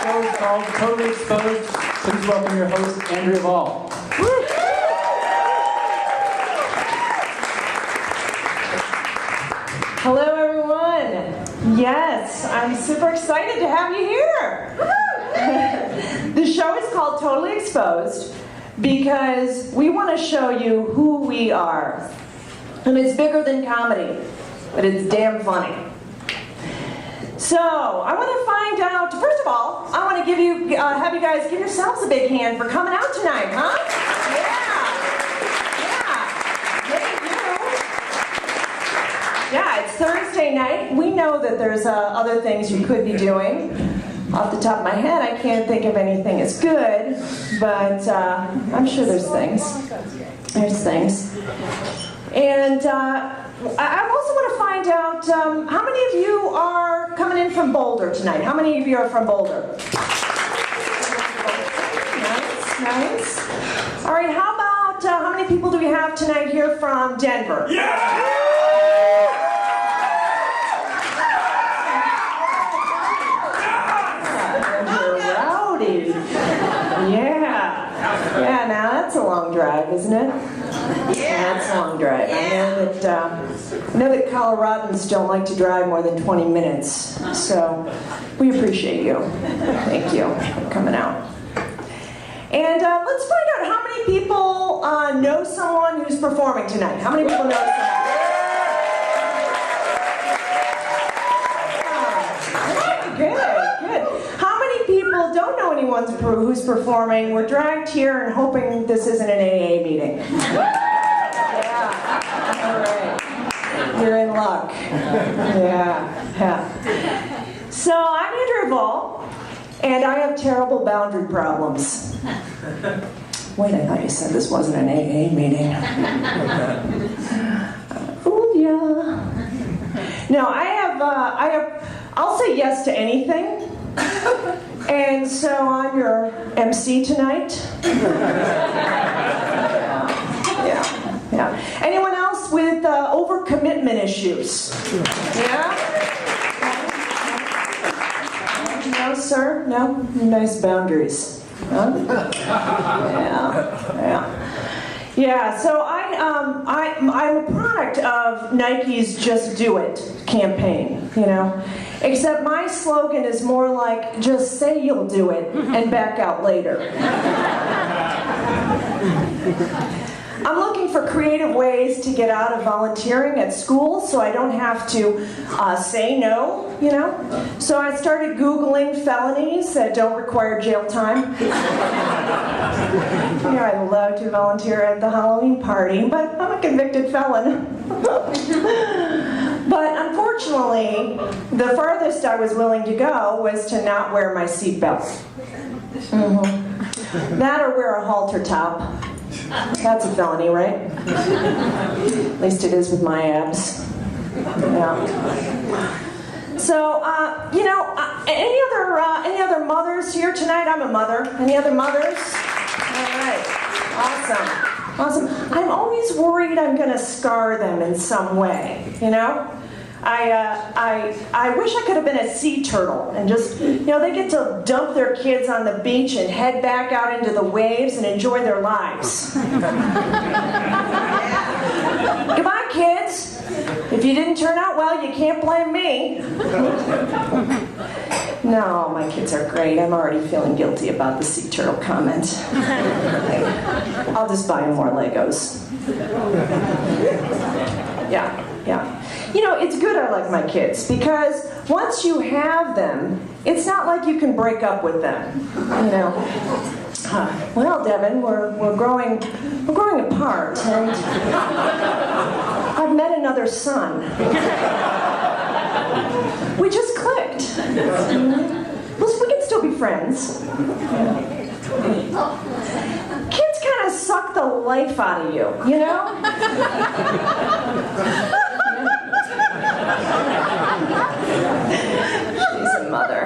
show is called Totally Exposed. Please welcome your host, Andrea Vahl. Hello, everyone. Yes, I'm super excited to have you here. The show is called Totally Exposed because we want to show you who we are. And it's bigger than comedy, but it's damn funny. So, I want to find out, first of all, I want to have you guys give yourselves a big hand for coming out tonight, huh? Yeah, it's Thursday night. We know that there's other things you could be doing. Off the top of my head, I can't think of anything as good, but I'm sure there's things. There's things. And I also want to find out how many of you are coming in from Boulder tonight? How many of you are from Boulder? Nice. All right, how about how many people do we have tonight here from Denver? Yeah! Rowdy. Yeah, now that's a long drive, isn't it? Yeah, that's a long drive. I know that Coloradans don't like to drive more than 20 minutes, so we appreciate you. Thank you for coming out. And let's find out how many people know someone who's performing tonight. How many people know someone? Good. How many people don't know anyone who's performing? We're dragged here and hoping this isn't an AA meeting. Yeah. All right. You're in luck. Yeah. So I'm Andrea Vahl, and I have terrible boundary problems. Wait, I thought you said this wasn't an AA meeting. Fooled ya. No, I'll say yes to anything. And so I'm your MC tonight. Yeah. Anyone else with overcommitment issues? Yeah? No, sir? No? Nice boundaries. Huh? Yeah, so I'm a product of Nike's Just Do It campaign, you know? Except my slogan is more like, just say you'll do it and back out later. I'm looking for creative ways to get out of volunteering at school so I don't have to say no, you know? So I started Googling felonies that don't require jail time. You know, I love to volunteer at the Halloween party, but I'm a convicted felon. But unfortunately, the farthest I was willing to go was to not wear my seatbelt. That or wear a halter top. That's a felony, right? At least it is with my abs. Yeah. So, any other mothers here tonight? I'm a mother. Any other mothers? All right. Awesome. I'm always worried I'm going to scar them in some way, you know? I wish I could have been a sea turtle and just, they get to dump their kids on the beach and head back out into the waves and enjoy their lives. Goodbye, kids. If you didn't turn out well, you can't blame me. No, my kids are great. I'm already feeling guilty about the sea turtle comment. I'll just buy them more Legos. Yeah. It's good I like my kids because once you have them, it's not like you can break up with them. Well, Devin, we're growing apart, and I've met another son. We just clicked. Listen, we can still be friends. Kids kind of suck the life out of you, you know? She's a mother.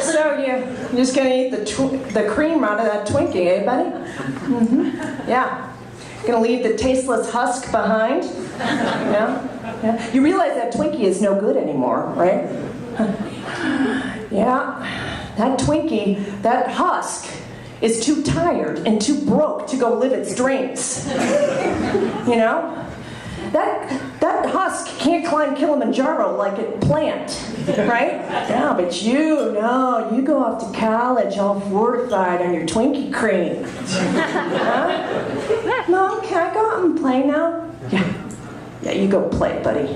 So you're just gonna eat the cream out of that Twinkie, eh, buddy? Mm-hmm. Yeah. Gonna leave the tasteless husk behind? Yeah? Yeah. You realize that Twinkie is no good anymore, right? Yeah, that Twinkie, that husk, is too tired and too broke to go live its dreams. You know? That husk can't climb Kilimanjaro like a plant, right? Yeah, but you go off to college all fortified on your Twinkie cream. Huh? Mom, can I go out and play now? Yeah, you go play, buddy.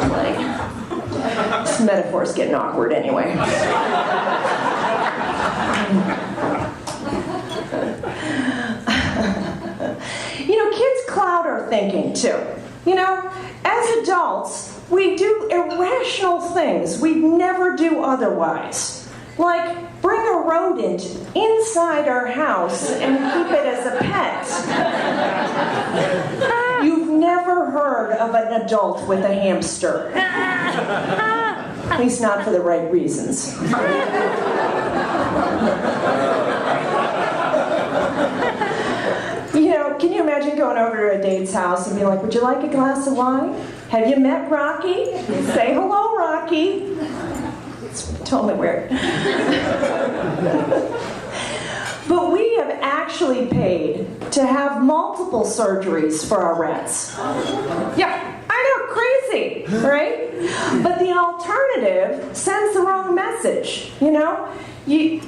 Play. This metaphor's getting awkward anyway. You know, kids cloud our thinking too. You know, as adults, we do irrational things we'd never do otherwise. Like bring a rodent inside our house and keep it as a pet. You've never heard of an adult with a hamster. At least not for the right reasons. You know, can you imagine going over to a date's house and being like, would you like a glass of wine? Have you met Rocky? Say hello, Rocky. It's totally weird. But we have actually paid to have multiple surgeries for our rats. Yeah, I know, crazy, right? But the alternative sends the wrong message, you know? You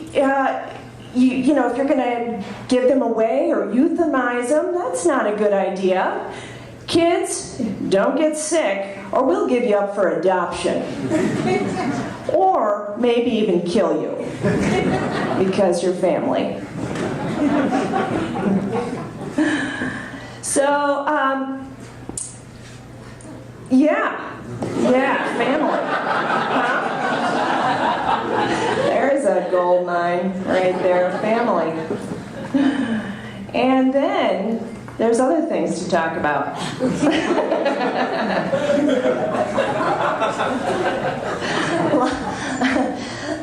know, if you're going to give them away or euthanize them, that's not a good idea. Kids, don't get sick, or we'll give you up for adoption. Or maybe even kill you, because you're family. So, family. Huh? There's a gold mine right there, family. And then there's other things to talk about.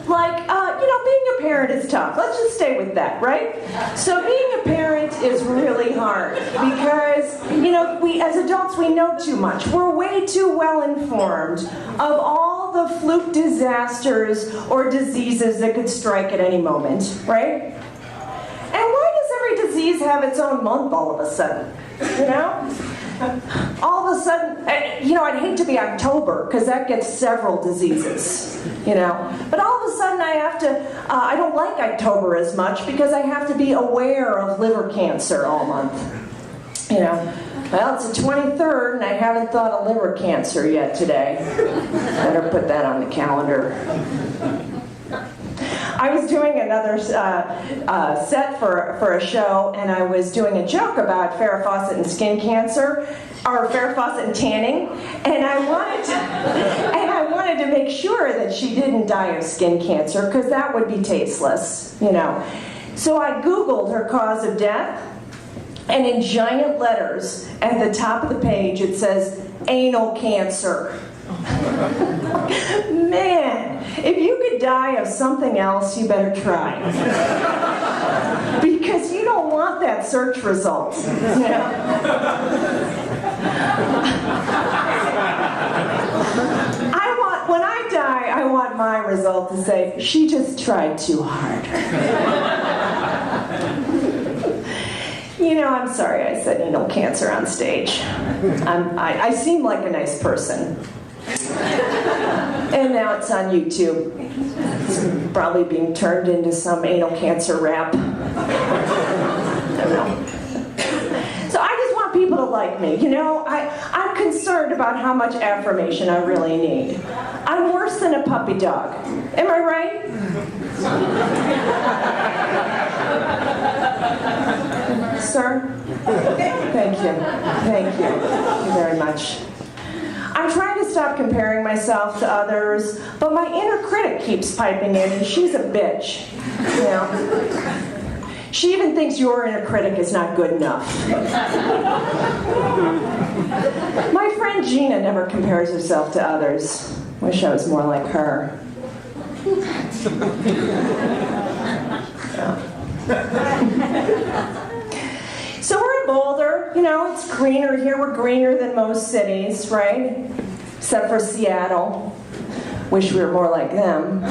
Like, you know, being a parent is tough. Let's just stay with that, right? So being a parent is really hard because, you know, we as adults, we know too much. We're way too well informed of all the fluke disasters or diseases that could strike at any moment, right? And why does every disease have its own month all of a sudden, you know? All of a sudden, you know, I'd hate to be October, because that gets several diseases, you know. But all of a sudden I have to, I don't like October as much, because I have to be aware of liver cancer all month, you know. Well, it's the 23rd, and I haven't thought of liver cancer yet today. Better put that on the calendar. I was doing another set for a show, and I was doing a joke about Farrah Fawcett and skin cancer, or Farrah Fawcett and tanning, and I wanted to make sure that she didn't die of skin cancer, because that would be tasteless, you know. So I Googled her cause of death, and in giant letters at the top of the page it says, anal cancer. Man, if you could die of something else, you better try. Because you don't want that search result. You know? When I die, I want my result to say, she just tried too hard. You know, I'm sorry I said anal cancer on stage. I seem like a nice person. And now it's on YouTube. It's probably being turned into some anal cancer rap. I don't know. So I just want people to like me. You know, I'm concerned about how much affirmation I really need. I'm worse than a puppy dog. Am I right? Sir? Thank you. Thank you. Thank you very much. I'm trying to stop comparing myself to others, but my inner critic keeps piping in, and she's a bitch. You know? She even thinks your inner critic is not good enough. My friend Gina never compares herself to others. Wish I was more like her. Yeah. Boulder. You know, it's greener here. We're greener than most cities, right? Except for Seattle. Wish we were more like them.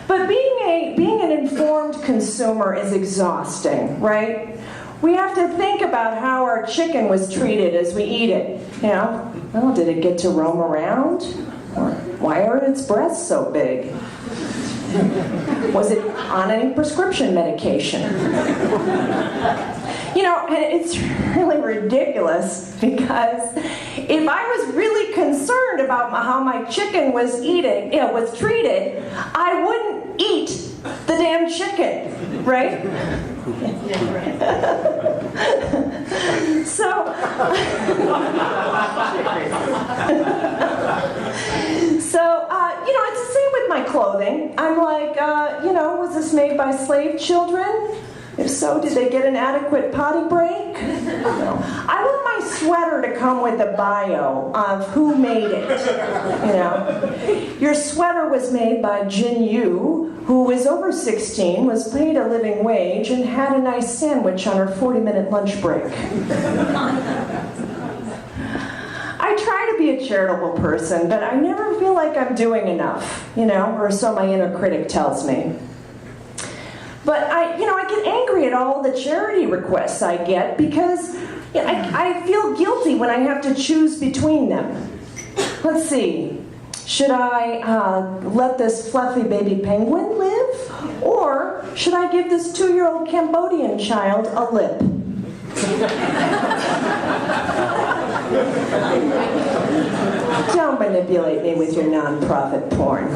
But being an informed consumer is exhausting, right? We have to think about how our chicken was treated as we eat it. You know, well, did it get to roam around? Or why are its breasts so big? Was it on any prescription medication? You know, and it's really ridiculous because if I was really concerned about how my chicken was treated, I wouldn't eat the damn chicken, right? So, you know, it's the same with my clothing. I'm like, you know, was this made by slave children? If so, did they get an adequate potty break? I want my sweater to come with a bio of who made it. You know, your sweater was made by Jin Yu, who was over 16, was paid a living wage, and had a nice sandwich on her 40-minute lunch break. I try to be a charitable person, but I never feel like I'm doing enough, you know, or so my inner critic tells me. But I get angry at all the charity requests I get because I feel guilty when I have to choose between them. Let's see. Should I let this fluffy baby penguin live? Or should I give this 2-year-old Cambodian child a lip? Don't manipulate me with your non-profit porn.